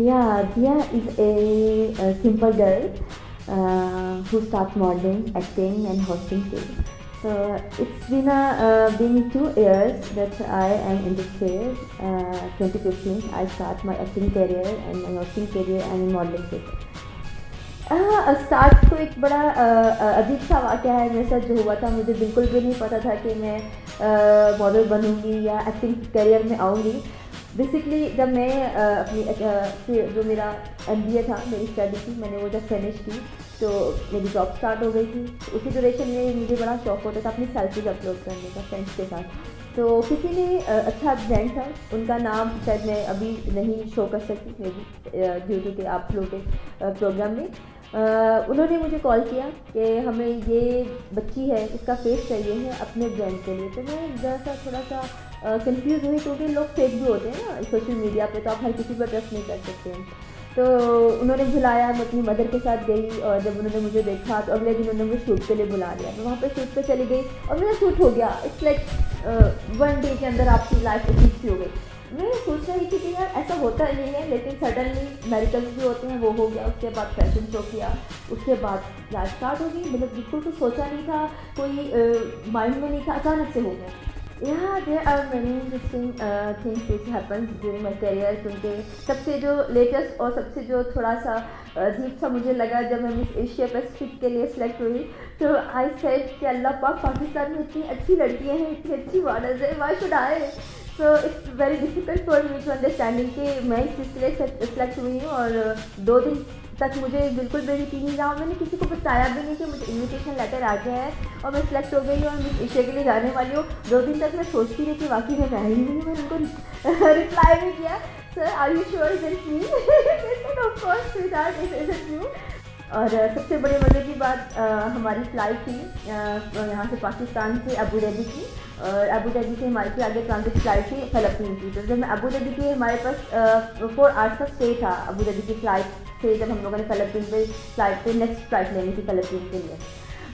Yeah, Dia is a simple girl who starts modeling, acting, and hosting too. So it's been 2 years that I am in this field. 2015, I start my acting career and my hosting career and modeling career. Start तो एक बड़ा अजीब सा वाक़या है मेरे साथ जो हुआ था। मुझे बिल्कुल भी नहीं पता था कि मैं मॉडल बनूँगी या एक्टिंग करियर में आऊँगी। बेसिकली जब मैं जो मेरा MBA था, मेरी स्टडी थी, मैंने वो जब फिनिश की तो मेरी जॉब स्टार्ट हो गई थी। तो उसी ड्यूरेशन में मुझे बड़ा शौक होता था अपनी सेल्फीज अपलोड करने का फ्रेंड्स के साथ। तो किसी ने अच्छा ब्रांड था, उनका नाम शायद मैं अभी नहीं शो कर सकती, मे बी ड्यू टू के आप लोग के प्रोग्राम में। उन्होंने मुझे कॉल किया कि हमें ये बच्ची है, इसका फेस चाहिए है अपने ब्रांड के लिए। तो मैं जैसा थोड़ा सा कंफ्यूज हुई, क्योंकि लोग फेक भी होते हैं ना सोशल मीडिया पे, तो आप हर किसी पर ट्रस्ट नहीं कर सकते हैं। तो उन्होंने बुलाया, मैं अपनी मदर के साथ गई और जब उन्होंने मुझे देखा तो अगले दिन उन्होंने मुझे शूट के लिए बुला लिया। मैं वहाँ पे शूट पे चली गई और मेरा शूट हो गया। इट्स लाइक 1 डे के अंदर आपकी लाइफ अजीब सी हो गई। मैं सोच रही थी कि यार ऐसा होता नहीं है, लेकिन सडनली मेडिकल्स भी होते हैं, वो हो गया। उसके बाद फैशन शो किया, उसके बाद लाइफ स्टार्ट हो गई। मतलब बिल्कुल कुछ सोचा नहीं था, कोई माइंड में नहीं था, अचानक से हो गया। Yeah, there are many interesting things which happens during my career, क्योंकि सबसे जो लेटेस्ट और सबसे जो थोड़ा सा अजीब सा मुझे लगा जब मैं मिस एशिया पैसिफिक के लिए सिलेक्ट हुई, तो आई सेड कि अल्लाह पाक, पाकिस्तान में इतनी अच्छी लड़कियां हैं, इतनी अच्छी मॉडल्स हैं, why should I. So it's very difficult for me to understanding कि मैं इस चीज़ के लिए सिलेक्ट हुई हूँ। और 2 दिन तक मुझे बिल्कुल भी यकीन नहीं रहा, मैंने किसी को बताया भी नहीं कि मुझे इन्विटेशन लेटर आ गया है और मैं सिलेक्ट हो गई हूँ और मिस एशिया के लिए जाने वाली हूँ। 2 दिन तक मैं सोचती रही कि वाकई में मैं ही नहीं हूँ। मैंने उनको रिप्लाई भी किया, sir are you sure is it me? Of course is it you. और सबसे बड़े मज़े की बात, हमारी फ़्लाइट थी यहाँ से पाकिस्तान से अबू धाबी की, और अबू धाबी से हमारे आगे ट्रांजिट फ़्लाइट थी फ़िलिपीन की। तो जब मैं अबू धाबी की, हमारे पास 4 आवर्स का स्टे था अबू धाबी की फ़्लाइट से। जब हम लोगों ने फ़िलिपीन पे फ़्लाइट पे नेक्स्ट फ़्लाइट लेनी थी फ़िलिपीन के लिए,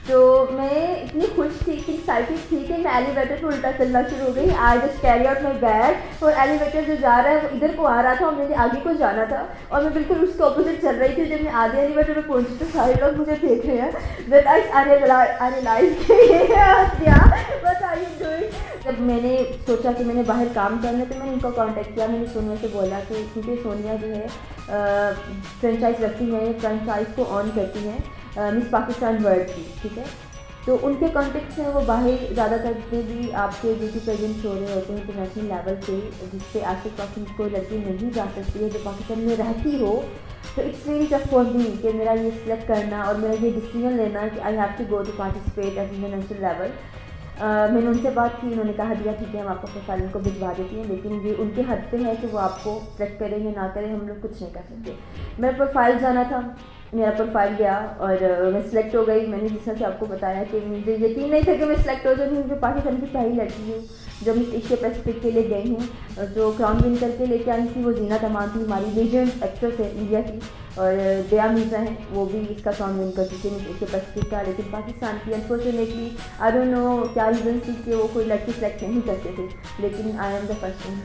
तो मैं इतनी खुश थी, इतनी एक्साइटेड थी कि मैं एलिवेटर पर उल्टा चलना शुरू हो गई। I just carry out my bag, और एलिवेटर जो जा रहा है वो इधर को आ रहा था और मुझे आगे को जाना था, और मैं बिल्कुल उसके ऑपोजिट चल रही थी। जब मैं आधे एलिवेटर पर पहुंची तो सारे लोग मुझे देख रहे हैं। दैट आई रियलाइज जब मैंने सोचा कि मैंने बाहर काम करना है, तो मैंने इनको कांटेक्ट किया। मैंने सोनिया से बोला कि क्योंकि सोनिया जो है फ्रेंचाइज रखती हैं, फ्रेंचाइज को ऑन करती हैं मिस पाकिस्तान वर्ल्ड की, ठीक है। तो उनके कॉन्टेक्ट में वो बाहर ज़्यादातर जितने भी आपके ब्यूटी पेजेंट्स हो रहे होते हैं इंटरनेशनल लेवल पे, जिससे आसिफ पाकिस्तान कोई लड़की नहीं जा सकती है जो पाकिस्तान में रहती हो। तो it's very tough for me कि मेरा ये सिलेक्ट करना और मेरा ये डिसीजन लेना कि I have to go to participate at international level. मैंने उनसे बात की, उन्होंने कहा दिया ठीक है हम आपका प्रोफाइल उनको भिजवा देती हैं, लेकिन ये उनके हद पे है कि वो आपको सेलेक्ट करें या ना करें, हम लोग कुछ नहीं कर सकते। मेरा प्रोफाइल जाना था, मेरा प्रोफाइल गया और मैं सिलेक्ट हो गई। मैंने जिस तरह से आपको बताया कि मुझे यकीन नहीं था कि मैं सिलेक्ट हो जाऊँगी। मुझे पाकिस्तान की पहली लड़की हूँ जो मिस एशिया पैसिफिक के लिए गई हूँ। जो क्राउन विन करके लेके आई थी वो जीनत अमान थी, हमारी लेजेंड एक्ट्रेस है इंडिया की, और दया मिर्ज़ा हैं, वो भी इसका क्राउन विन कर चुकी है मिस एशिया पैसिफिक का। लेकिन पाकिस्तान की अनफॉर्चुनेटली आई डोंट नो क्या रीज़न थी कि वो कोई लड़की सेलेक्ट नहीं करते थे, लेकिन I am the first one.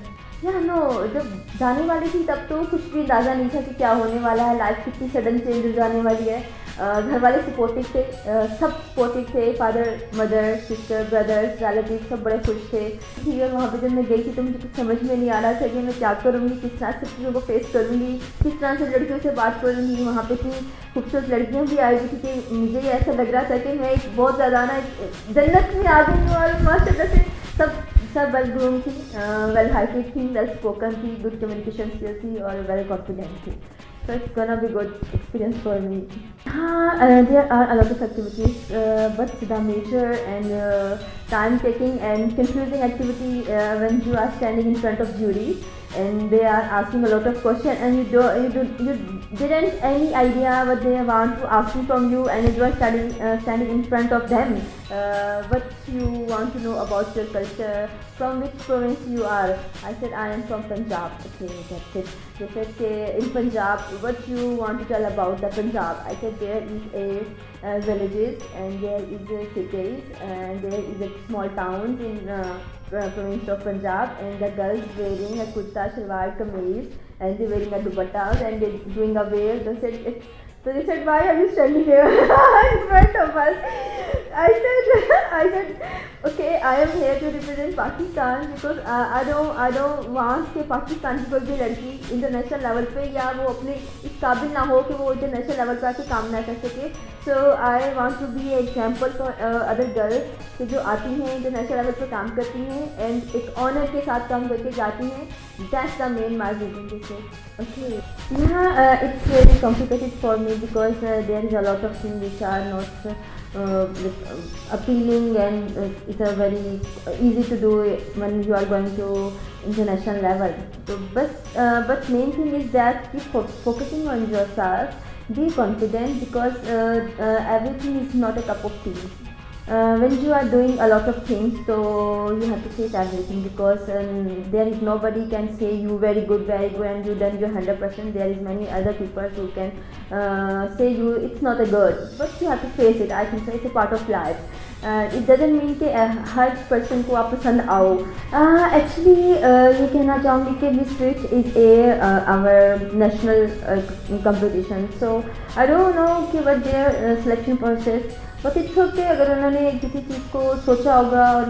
या नो, जब जाने वाली थी तब तो कुछ भी अंदाज़ा नहीं था कि क्या होने वाला है, लाइफ कितनी सडन चेंज हो जाने वाली है। घर वाले सपोर्टिव थे, सब सपोर्टिव थे, father mother sister brothers relative सब बड़े खुश थे। ठीक है, वहाँ पे जब मैं गई थी तो मुझे कुछ समझ में नहीं आ रहा था कि मैं क्या करूँगी, किस तरह से चीज़ों को फेस करूँगी, किस तरह से लड़कियों से बात करूँगी। वहाँ पे इतनी खूबसूरत लड़कियाँ भी आई हुई थी कि मुझे ऐसा लग रहा था कि मैं एक बहुत ज़्यादा ना जन्नत में आ गई हूँ। और माशाल्लाह से सब वेल ग्रूम थी, वेल हाइटेड थी, वेल स्पोकन थी, गुड कम्युनिकेशन स्किल्स थी और वेल कॉन्फिडेंट थी। So it's gonna be good experience for me. There are a lot of activities, but the major and time-taking and confusing activity when you are standing in front of jury and they are asking a lot of questions and you didn't any idea what they want to ask from you, and you are standing in front of them. What you want to know about your culture, from which province you are. I said I am from Punjab. Okay, that's it. They said okay, in Punjab, what you want to tell about the Punjab. I said there is a villages and there is a cities and there is a small towns in province of Punjab, and the girls wearing a kurta, shalwar, kameez, and they wearing a dupattas, and they doing a veil. They said it's. So they said, why are you standing here in front of us? I said, okay, I am here to represent Pakistan because I don't want कि पाकिस्तान की कोई भी लड़की international level पे या वो अपने इस काबिल ना हो कि वो इंटरनेशनल लेवल पे आके काम ना कर सके. So I want to be example for other girls कि जो आती हैं इंटरनेशनल लेवल पे काम करती हैं एंड एक ऑनर के साथ काम करके जाती हैं. That's the main my vision this is. Okay. Yeah, it's very complicated for me because there is a lot of things which are not appealing, and it's a very easy to do when you are going to international level. So, but main thing is that keep focusing on yourself, be confident because everything is not a cup of tea. When you are doing a lot of things, so you have to face everything because there is nobody can say you very good and you done your 100%. There is many other people who can say you it's not a good, but you have to face it. I think so it's a part of life. It doesn't mean कि हर person को आप पसंद आओ. Actually ये कहना चाहूँगी कि Miss Rich is our national competition. So I don't know कि what their selection process. But it's okay अगर उन्होंने किसी चीज़ को सोचा होगा और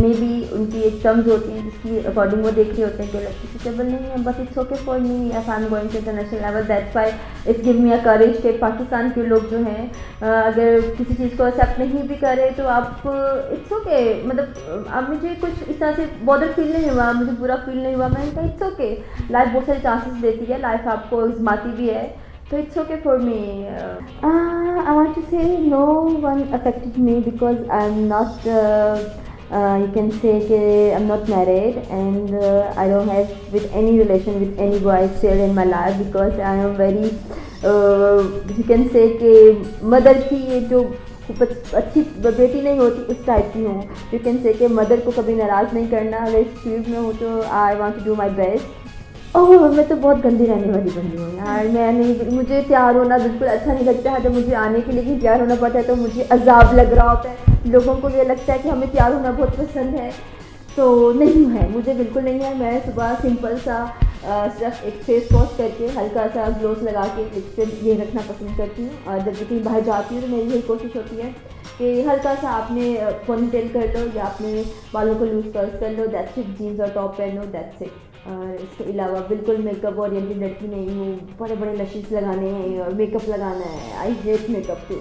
मे बी उनकी एक टर्म्स होती हैं जिसकी अकॉर्डिंग वो देख रहे होते हैं कि लड़की सूटेबल नहीं है. But it's okay for me if I am going to international level. That's why it's give me a courage कि पाकिस्तान के लोग जो हैं अगर किसी चीज़ को एक्सेप्ट नहीं भी करें तो आप इट्स ओके. मतलब अब मुझे कुछ इस तरह से बॉदर फील नहीं हुआ, मुझे बुरा फील नहीं हुआ. मैंने कहा इट्स ओके. लाइफ बहुत सारे चांसेस देती है, लाइफ आपको आजमाती भी है. So it's okay for me. I want to say no one affected me because I'm not. You can say that I'm not married and I don't have with any relation with any boy still in my life because I am very. You can say कि mother की जो अच्छी बेटी नहीं होती उस type की हूँ. You can say कि मदर को कभी नाराज़ नहीं करना. अगर इस फील्ड में हूँ तो I want to do my best. ओह मैं तो बहुत गंदी रहने वाली बंदी हूँ यार. मैं नहीं, मुझे तैयार होना बिल्कुल अच्छा नहीं लगता है. जब मुझे आने के लिए भी तैयार होना पड़ता है तो मुझे अजाब लग रहा होता है. लोगों को ये लगता है कि हमें तैयार होना बहुत पसंद है, तो नहीं है, मुझे बिल्कुल नहीं है. मैं सुबह सिंपल सा सिर्फ एक फेस वॉश करके हल्का सा ग्लोव्स लगा के लिपस्टिक ये रखना पसंद करती हूँ. और जब कहीं बाहर जाती हूँ तो मेरी यही कोशिश होती है कि हल्का सा आपने पोनीटेल कर लो या अपने बालों को लूज कर लो. That's it. जीन्स और टॉप पहनो. That's it. और इसके अलावा बिल्कुल मेकअप ओरिएंटेड लड़की नहीं हूँ. बड़े बड़े लशीज लगाने हैं और मेकअप लगाना है. I hate makeup to.